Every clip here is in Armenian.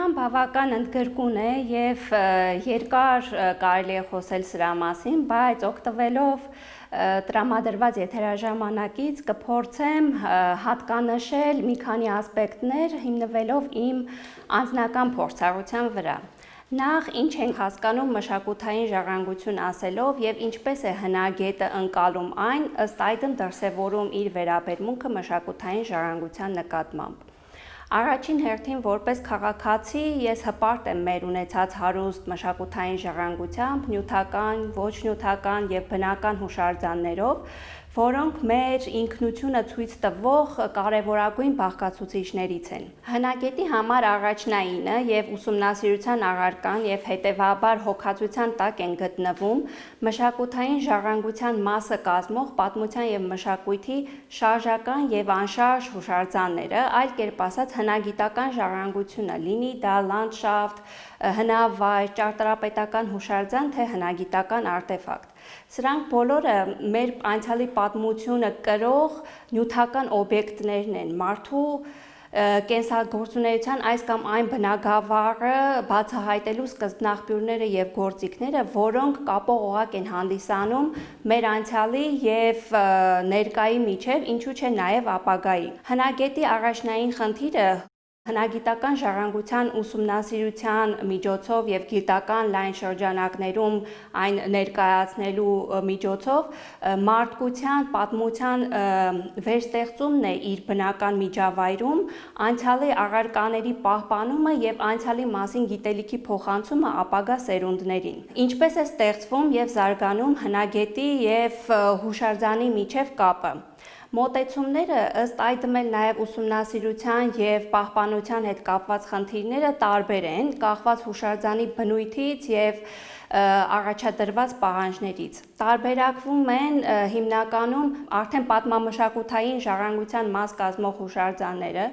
Թեման բավական ընդգրկուն է եւ երկար կարելի է խոսել սրա մասին, բայց օգտվելով տրամադրված եթերաժամանակից կփորձեմ հատկանշել մի քանի ասպեկտներ հիմնվելով իմ անձնական փորձառության վրա։ Նախ ինչ ենք հասկանում մշակութային ժառանգություն ասելով եւ ինչպես է հնագետը ընկալում այն, ըստ այդմ դրսևորում իր վերաբերմունքը մշակութային ժառանգության նկատմամբ։ Առաջին հերթին որպես քաղաքացի ես հպարտ եմ մեր ունեցած հարուստ մշակութային ժառանգությամբ, նյութական, ոչ նյութական եւ բնական հուշարձաններով, որոնք մեր ինքնությունը ցույց տվող կարևորագույն բաղկացուցիչներից են։ Հնագետի համար առաջնայինը եւ ուսումնասիրության առարկան եւ հետեւաբար հոգացության տակ են գտնվում մշակութային ժառանգության մասը կազմող պատմության եւ մշակույթի շարժական եւ անշարժ հուշարձանները, այլ կերպ ասած հնագիտական ժառանգությունը, լինի դա լանդշաֆտ, հնավայր, ճարտարապետական հուշարձան, թե հնագիտական արտեֆակտ։ Սրանք բոլորը մեր անցյալի պատմությունը կրող նյութական օբյեկտներն են, մարդու կենսագործունեության այս կամ այն բնագավառը բացահայտելու սկզբնաղբյուրները եւ գործիքները, որոնք կապող օղակ են հանդիսանում մեր անցյալի եւ ներկայի միջև, ինչու՞ չէ նաեւ ապագայի։ Հնագետի առաջնային խնդիրը հնագիտական ժառանգության ուսումնասիրության միջոցով եւ գիտական լայն շրջանակներում այն ներկայացնելու միջոցով մարդկության պատմության վերստեղծումն է իր բնական միջավայրում, անցյալի առարկաների պահպանումը եւ անցյալի մասին գիտելիքի փոխանցումը ապագա սերունդներին։ Ինչպես է ստեղծվում եւ զարգանում հնագետի եւ հուշարձանի միջև կապը։ Մոտեցումները ըստ այդմ էլ նաև ուսումնասիրության եւ պահպանության հետ կապված խնդիրները տարբեր են, կախված հուշարձանի բնույթից եւ առաջադրված պահանջներից։ Տարբերակվում են հիմնականում արդեն պատմամշակութային ժառանգության մաս կազմող հուշարձանները,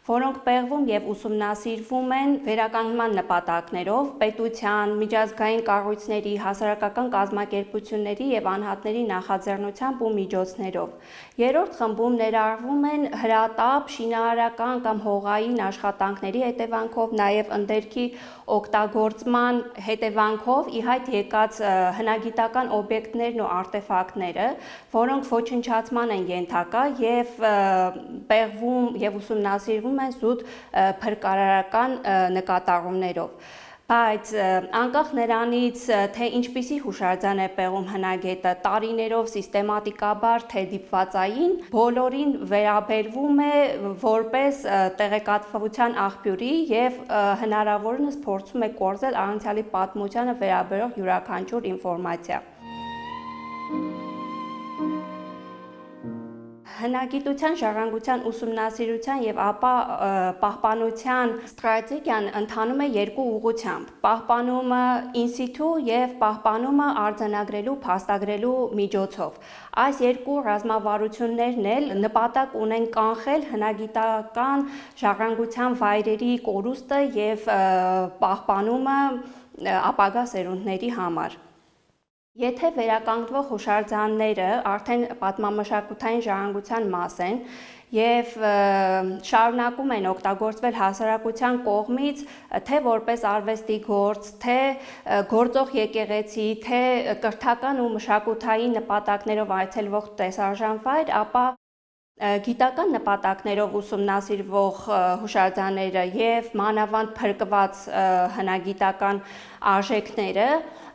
որոնք պեղվում եւ ուսումնասիրվում են վերականգնման նպատակներով պետության, միջազգային կառույցների, հասարակական կազմակերպությունների եւ անհատների նախաձեռնությամբ ու միջոցներով։ Երրորդ խմբում ներառվում են հրատապ, շինարարական կամ հողային աշխատանքների հետևանքով, նաեւ ընդերքի օգտագործման հետևանքով ի հայտ եկած հնագիտական օբյեկտներն ու արտեֆակտները, որոնք ոչնչացման են ենթակա եւ պեղվում եւ ուսումնասիրվում են զուտ փրկարարական նկատառումներով։ Բայց անկախ նրանից, թե ինչպիսի հուշարձան է պեղում հնագետը տարիներով սիստեմատիկաբար, թե դիպվածային, բոլորին վերաբերվում է որպես տեղեկատվության աղբյուրի եւ հնարավորինս փորձում է կորզել անցյալի պատմությանը վերաբերող յուրաքանչյուր ինֆորմացիա։ Հնագիտության ժառանգության ուսումնասիրության եւ ապա պահպանության ստրատեգիան ընթանում է երկու ուղղությամբ՝ պահպանումը in situ եւ պահպանումը արձանագրելու, փաստագրելու միջոցով։ Այս երկու ռազմավարություններն էլ նպատակ ունեն կանխել հնագիտական ժառանգության վայրերի կորուստը եւ պահպանումը ապագա սերունդների համար։ Եթե վերականգնվող հուշարձանները արդեն պատմամշակութային ժառանգության մաս են եւ շարունակում են օգտագործվել հասարակության կողմից թե որպես արվեստի գործ, թե գործող եկեղեցի, թե կրթական ու մշակութային նպատակներով այցելվող տեսարժան վայր, ապա գիտական նպատակներով ուսումնասիրվող հուշարձանները եւ մանավանդ փրկված հնագիտական արժեքները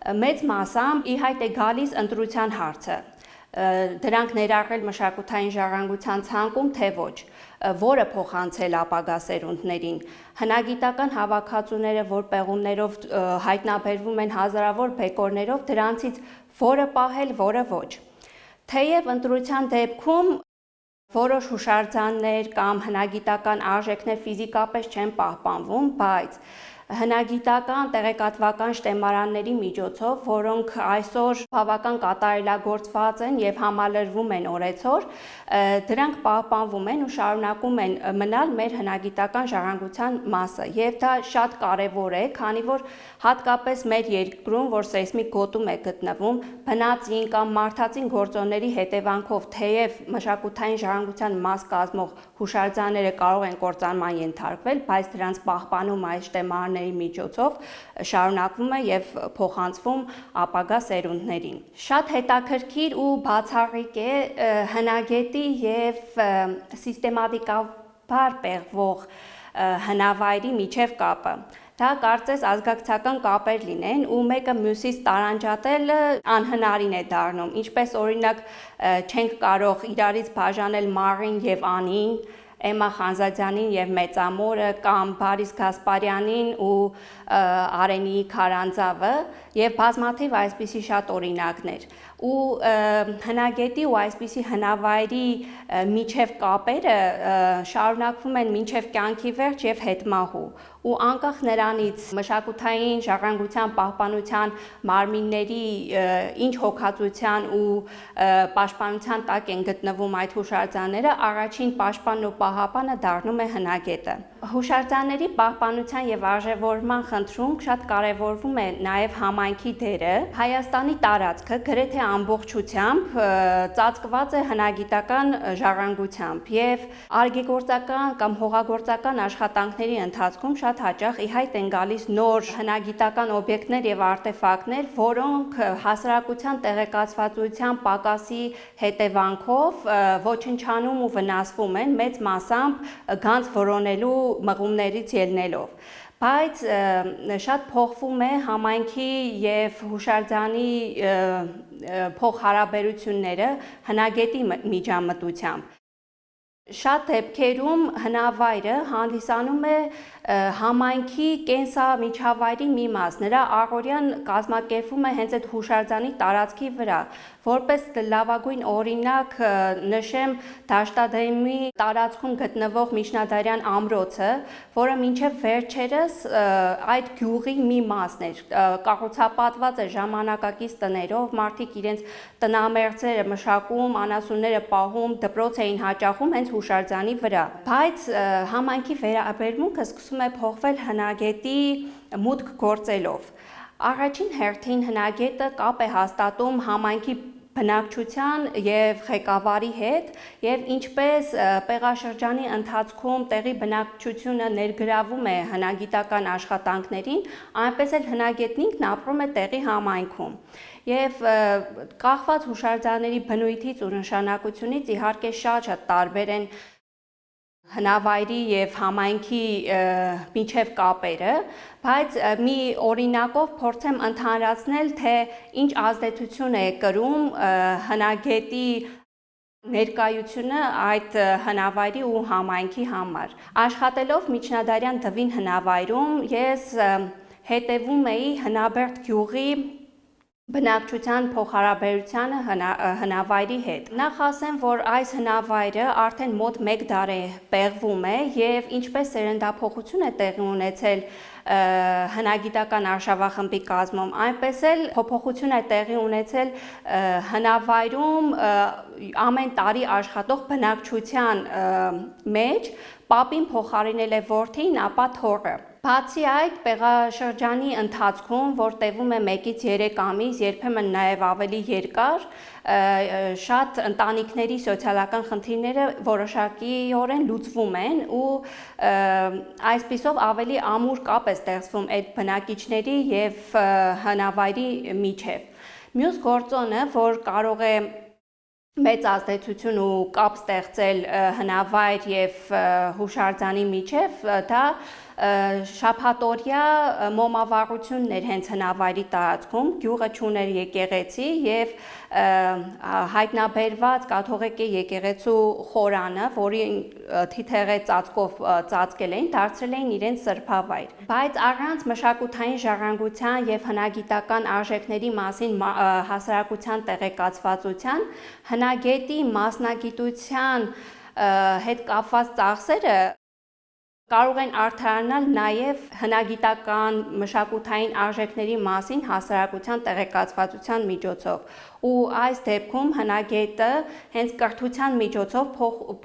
մեծ մասամբ ի հայտ է գալիս ընտրության հարցը։ Դրանք ներառել մշակութային ժառանգության ցանկում, թե ոչ, որը փոխանցել ապագա սերունդներին։ Հնագիտական հավաքածուները, որ պեղումներով հայտնաբերվում են հազարավոր բեկորներով, դրանցից որը պահել, որը ոչ։ Թեև ընտրության դեպքում որոշ հուշարձաններ կամ հնագիտական արժեքներ ֆիզիկապես չեն պահպանվում, բայց հնագիտական տեղեկատվական շտեմարանների միջոցով, որոնք այսօր բավական կատարելագործված են եւ համալրվում են օրեցօր, դրանք պահպանվում են ու շարունակում են մնալ մեր հնագիտական ժառանգության մասը եւ դա շատ կարեւոր է, քանի որ հատկապես մեր երկրում, որ սեյսմիկ գոտում է գտնվում, բնածին կամ մարդածին գործոնների հետևանքով թեև մշակութային ժառանգության մաս կազմող հուշարձանները կարող են կործանման ենթարկվել, բայց դրանց պահպանումը այս շտեմարանների միջոցով շարունակվում է եւ փոխանցվում ապագա սերունդներին։ Շատ հետաքրքիր ու բացառիկ է հնագետի եւ սիստեմատիկաբար պեղվող հնավայրի միջև կապը։ Դա կարծես ազգակցական կապեր լինեն ու մեկը մյուսից տարանջատելը անհնարին է դառնում, ինչպես օրինակ չենք կարող իրարից բաժանել Մառին եւ Անին, Էմմա Խանզադյանին եւ Մեծամորը կամ Բարիս Գասպարյանին ու Արենիի Քարանձավը եւ բազմաթիվ այսպիսի շատ օրինակներ ու հնագետի ու այսպիսի հնավայրի միջև կապերը շարունակվում են մինչև կյանքի վերջ եւ հետմահու ու անկախ նրանից մշակութային ժառանգության պահպանության մարմինների ինչ հոգացության ու պաշտպանության տակ են գտնվում այդ հուշարձանները, առաջին պաշտպանն ու պահապանը դառնում է հնագետը։ Հուշարձանների պահպանության եւ արժեվորման խնդրում շատ կարեւորվում է նաեւ համայնքի դերը։ Հայաստանի տարածքը գրեթե ամբողջությամբ ծածկված է հնագիտական ժառանգությամբ եւ արգեգործական կամ հողագործական աշխատանքների ընթացքում շատ հաճախ ի հայտ են գալիս նոր հնագիտական օբյեկտներ եւ արտեֆակտներ, որոնք հասարակության տեղեկացվածության պակասի հետևանքով ոչնչանում ու վնասվում են մեծ մասամբ գանձ որոնելու մղումներից ելնելով։ Բայց շատ փոխվում է համայնքի եւ հուշարձանի փոխհարաբերությունները հնագետի միջամտությամբ։ Շատ դեպքերում հնավայրը հանդիսանում է համայնքի կենսամիջավայրի մի մաս, նրա առօրյան կազմակերպվում է հենց այդ հուշարձանի տարածքի վրա, որպես լավագույն օրինակ նշեմ Դաշտադեմի տարածքում գտնվող Միջնադարյան ամրոցը, որը մինչև վերջերս այդ գյուղի մի մասն էր, կառուցապատված էր ժամանակակից տներով, մարդիկ իրենց տնամերձերը մշակում, անասունները պահում, դպրոց էին հաճախում հենց հուշարձանի վրա, բայց համայնքի վերաբերմունքը սկսում է փոխվել հնագետի մուտք գործելով։ Առաջին հերթին հնագետը կապ է հաստատում համայնքի բնակչության եւ ղեկավարի հետ եւ ինչպես պեղաշրջանի ընթացքում տեղի բնակչությունը ներգրավում է հնագիտական աշխատանքներին, այնպես էլ հնագետն ինքն ապրում է տեղի համայնքում։ Եվ կախված հուշարձանների բնույթից ու նշանակությունից իհարկե շատ տարբեր են հնավայրի եւ համայնքի միջև կապերը, բայց մի օրինակով փորձեմ ընդհանրացնել, թե ինչ ազդեցություն է կրում հնագետի ներկայությունը այդ հնավայրի ու համայնքի համար։ Աշխատելով միջնադարյան Դվին հնավայրում ես հետևում էի Հնաբերդ գյուղի բնակչության փոխհարաբերությանը հնավայրի հետ։ Նախ ասեմ, որ այս հնավայրը արդեն մոտ 1 դար է պեղվում է եւ ինչպես սերնդափոխություն է տեղի ունեցել հնագիտական արշավախմբի կազմում, այնպես էլ փոփոխություն է տեղի ունեցել հնավայրում ամեն տարի աշխատող բնակչության մեջ, պապին փոխարինել է որդին, ապա թոռը։ Բացի այդ, պեղաշրջանի ընթացքում, որ տևում է 1-ից 3 ամիս, երբեմն նաև ավելի երկար, շատ ընտանիքների սոցիալական խնդիրները որոշակիորեն լուծվում են ու այսպիսով ավելի ամուր կապ է ստեղծվում այդ բնակիչների եւ հնավայրի միջև։ Մյուս գործոնը, որ կարող է մեծ ազդեցություն ու կապ ստեղծել հնավայր եւ հուշարձանի միջև, դա շաբաթօրյա մոմավառությունն էր հենց հնավայրի տարածքում, գյուղը չուներ եկեղեցի եւ հայտնաբերված կաթողիկե եկեղեցու խորանը, որի թիթեղե ծածկով ծածկել էին, դարձրել էին իրենց սրբավայր։ Բայց առանց մշակութային ժառանգության եւ հնագիտական արժեքների մասին հասարակության տեղեկացվածության, հնագետի մասնագիտության հետ կապված ծախսերը կարող են արդարանալ նաև հնագիտական մշակութային արժեքների մասին հասարակության տեղեկացվածության միջոցով ու այս դեպքում հնագետը հենց կրթության միջոցով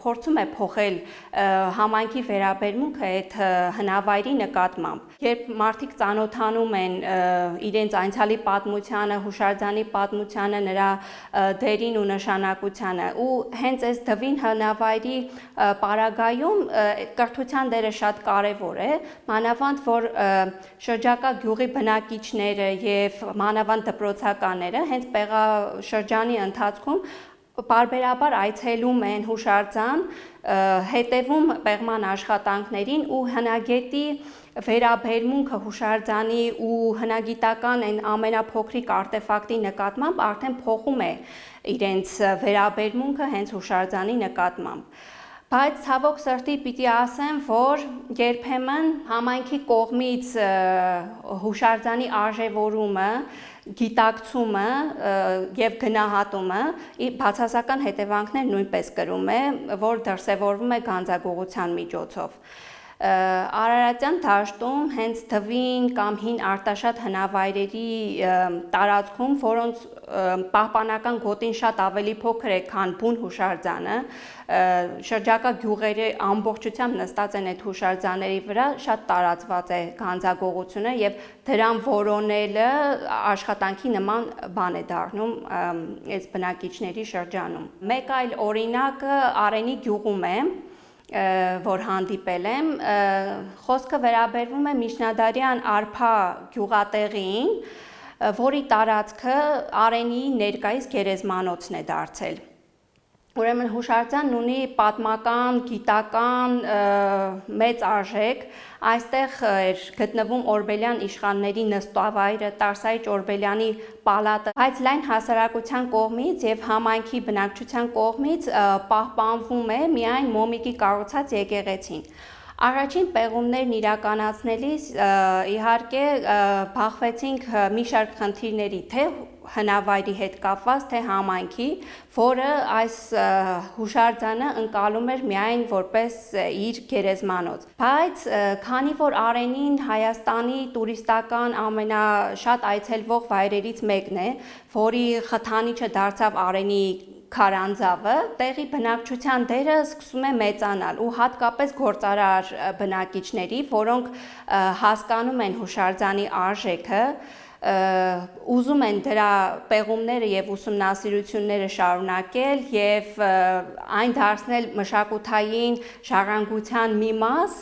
փորձում է փոխել համայնքի վերաբերմունքը այդ հնավայրի նկատմամբ։ Երբ մարդիկ ծանոթանում են իրենց անցյալի պատմությանը, հուշարձանի պատմությանը, նրա դերին ու նշանակությանը ու հենց այս դվին հնավայրի պարագայում կրթության դերը շատ կարևոր է, մանավանդ որ շրջակա գյուղի բնակիչները եւ մանավանդ դպրոցականները հենց շրջանի ընթացքում պարբերաբար այցելում են հուշարձան, հետևում պեղման աշխատանքներին ու հնագետի վերաբերմունքը հուշարձանի ու հնագիտական այն ամենափոքրիկ արտեֆակտի նկատմամբ արդեն փոխում է իրենց վերաբերմունքը հենց հուշարձանի նկատմամբ։ Բայց ցավոք սրտի պիտի ասեմ, որ երբեմն համայնքի կողմից հուշարձանի արժևորումը, գիտակցումը եւ գնահատումը բացասական հետևանքներ նույնպես կրում է, որ դրսևորվում է գանձագողության միջոցով։ Արարատյան դաշտում հենց թվին կամ հին արտաշատ հնավայրերի տարածքում, որոնց պահպանական գոտին շատ ավելի փոքր է, քան բուն հուշարձանը, շրջակա գյուղերի ամբողջությամբ նստած են այդ հուշարձանների վրա, շատ տարածված է գանձագողությունը եւ դրան որոնելը աշխատանքի նման բան է դառնում այս բնակիչների շրջանում։ Մեկ այլ օրինակը Արենի գյուղում է, որ հանդիպել եմ, խոսքը վերաբերվում է միջնադարյան Արփա գյուղատեղիին, որի տարածքը Արենի ներկայիս գերեզմանոցն է դարձել։ Ուրեմն հուշարձանն ունի պատմական, գիտական մեծ արժեք, այստեղ էր գտնվում Օրբելյան իշխանների նստավայրը, Տարսայիչ Օրբելյանի պալատը, բայց լայն հասարակության կողմից եւ համայնքի բնակչության կողմից պահպանվում է միայն մոմիկի կառուցած եկեղեցին։ Առաջին պեղումներն իրականացնելիս իհարկե բախվեցինք մի շարք խնդիրների, թե հնավայրի հետ կապված, թե համայնքի, որը այս հուշարձանը ընկալում էր միայն որպես իր գերեզմանոց։ Բայց քանի որ Արենին Հայաստանի տուրիստական ամենաշատ այցելվող վայրերից մեկն է, որի խթանիչը դարձավ Արենի քարանձավը, տեղի բնակչության դերը սկսում է մեծանալ ու հատկապես գործարար բնակիչների, որոնք հասկանում են հուշարձանի արժեքը, ուզում են դրա պեղումները եւ ուսումնասիրությունները շարունակել եւ այն դարձնել մշակութային ժառանգության մի մաս,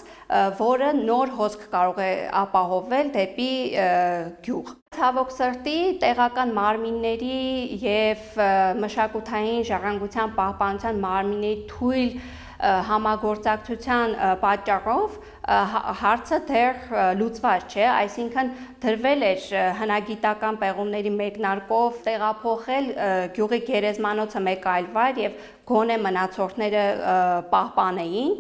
որը նոր հոսք կարող է ապահովել դեպի գյուղ։ Ցավոք սրտի տեղական մարմինների եւ մշակութային ժառանգության պահպանության մարմինների թույլ համագործակցության պատճառով հարցը դեռ լուծված չէ, այսինքն դրվել էր հնագիտական պեղումների մեկնարկով տեղափոխել գյուղի գերեզմանոցը մեկ այլ վայր եւ գոնե մնացորդները պահպանեին,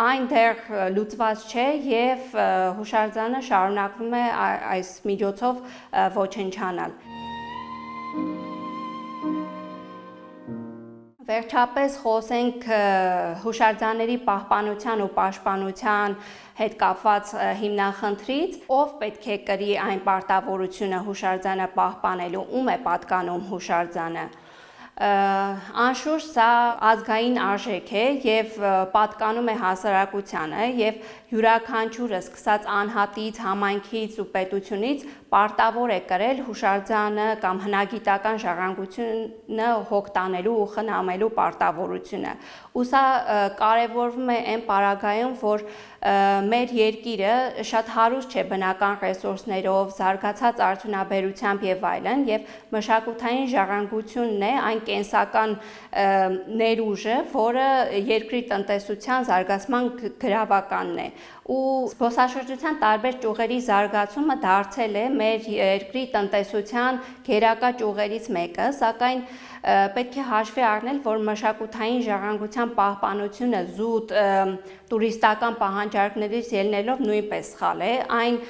այն դեռ լուծված չէ եւ հուշարձանը շարունակվում է այս միջոցով ոչնչանալ։ Վերջապես խոսենք հուշարձանների պահպանության ու պաշտպանության հետ կապված հիմնախնդրից, ով պետք է կրի այն պարտավորությունը հուշարձանը պահպանելու, ում է պատկանում հուշարձանը։ Անշուշտ սա ազգային արժեք է եւ պատկանում է հասարակությանը եւ յուրաքանչյուրը սկսած անհատից, համայնքից ու պետությունից պարտավոր է կրել հուշարձանը կամ հնագիտական ժառանգությունը հոգ տանելու ու խնամելու պարտավորությունը։ Ու սա կարևորվում է այն պարագայում, որ մեր երկիրը շատ հարուստ չէ բնական ռեսուրսներով, զարգացած արդյունաբերությամբ եւ այլն, եւ մշակութային ժառանգությունն է այն կենսական ներուժը, որը երկրի տնտեսության զարգացման գրավականն է։ Ու զբոսաշրջության տարբեր ճյուղերի զարգացումը դարձել է մեր երկրի տնտեսության գերակա ճյուղերից մեկը, սակայն պետք է հաշվի առնել, որ մշակութային ժառանգության պահպանությունը զուտ տուրիստական պահանջարկներից ելնելով նույնպես սխալ է, այն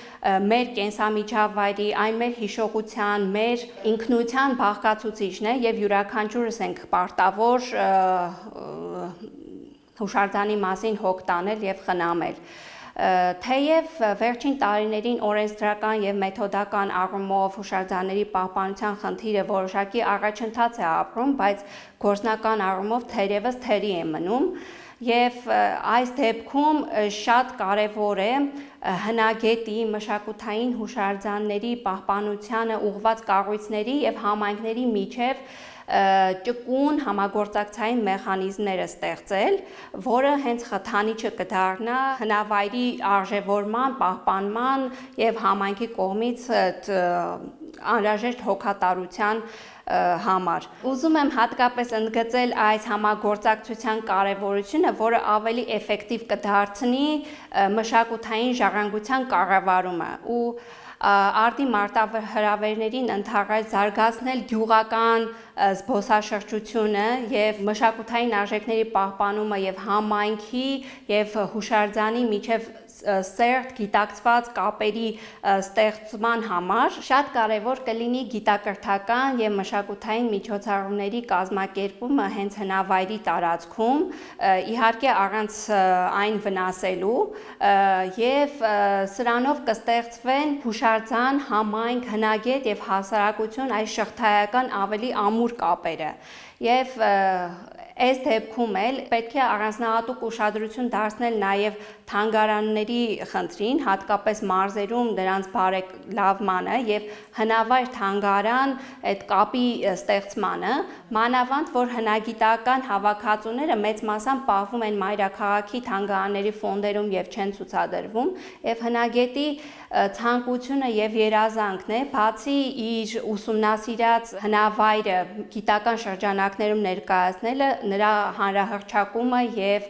մեր կենսամիջավայրի, այն մեր հիշողության, մեր ինքնության բաղկացուցիչն է եւ յուրաքանչյուրս ենք պարտավոր հուշարձանի մասին հոգ տանել եւ խնամել։ Թեև վերջին տարիներին օրենսդրական եւ մեթոդական առումով հուշարձանների պահպանության խնդիրը որոշակի առաջընթաց է ապրում, բայց գործնական առումով թերևս թերի է մնում եւ այս դեպքում շատ կարեւոր է հնագետի մշակութային հուշարձանների պահպանությանը ուղղված կառույցների եւ համայնքների միջև ճկուն համագործակցային մեխանիզմները ստեղծել, որը հենց խթանիչը կդառնա հնավայրի արժևորման, պահպանման եւ համայնքի կողմից անհրաժեշտ հոգատարության համար։ Ուզում եմ հատկապես ընդգծել այս համագործակցության կարևորությունը, որը ավելի էֆեկտիվ կդարձնի մշակութային ժառանգության կառավարումը ու արտի մարտահրավերներին ընդառաջ զարգացնել գյուղական զբոսաշրջությունը եւ մշակութային արժեքների պահպանումը եւ համայնքի եւ հուշարձանի միջև սերտ գիտակցված կապերի ստեղծման համար շատ կարեւոր կլինի գիտակրթական եւ մշակութային միջոցառումների կազմակերպումը հենց հնավայրի տարածքում, իհարկե առանց այն վնասելու եւ սրանով կստեղծվեն հուշարձան, համայնք, հնագետ եւ հասարակություն այս շղթայական ավելի ամուր կապերը եւ այս դեպքում էլ պետք է առանձնահատուկ ուշադրություն դարձնել նաեւ թանգարանների խնդրին, հատկապես մարզերում դրանց բարելավմանը եւ հնավայր թանգարան այդ կապի ստեղծմանը, մանավանդ որ հնագիտական հավաքածուները մեծ մասամբ պահվում են մայրաքաղաքի թանգարանների ֆոնդերում եւ չեն ցուցադրվում եւ հնագետի ցանկությունը եւ երազանքն է բացի իր ուսումնասիրած հնավայրը գիտական շրջանակներում ներկայացնելը նրա հանրահռչակումը եւ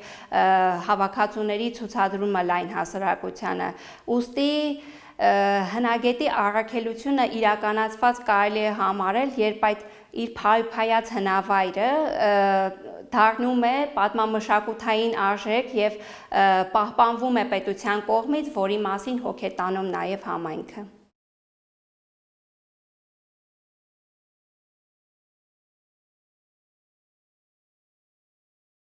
հավաքածուների ցուցադրումը լայն հասարակությանը ուստի հնագետի առաքելությունը իրականացված կարելի է համարել, երբ այդ իր փայփայած հնավայրը դառնում է պատմամշակութային արժեք եւ պահպանվում է պետության կողմից, որի մասին հոգ է տանում նաեւ համայնքը։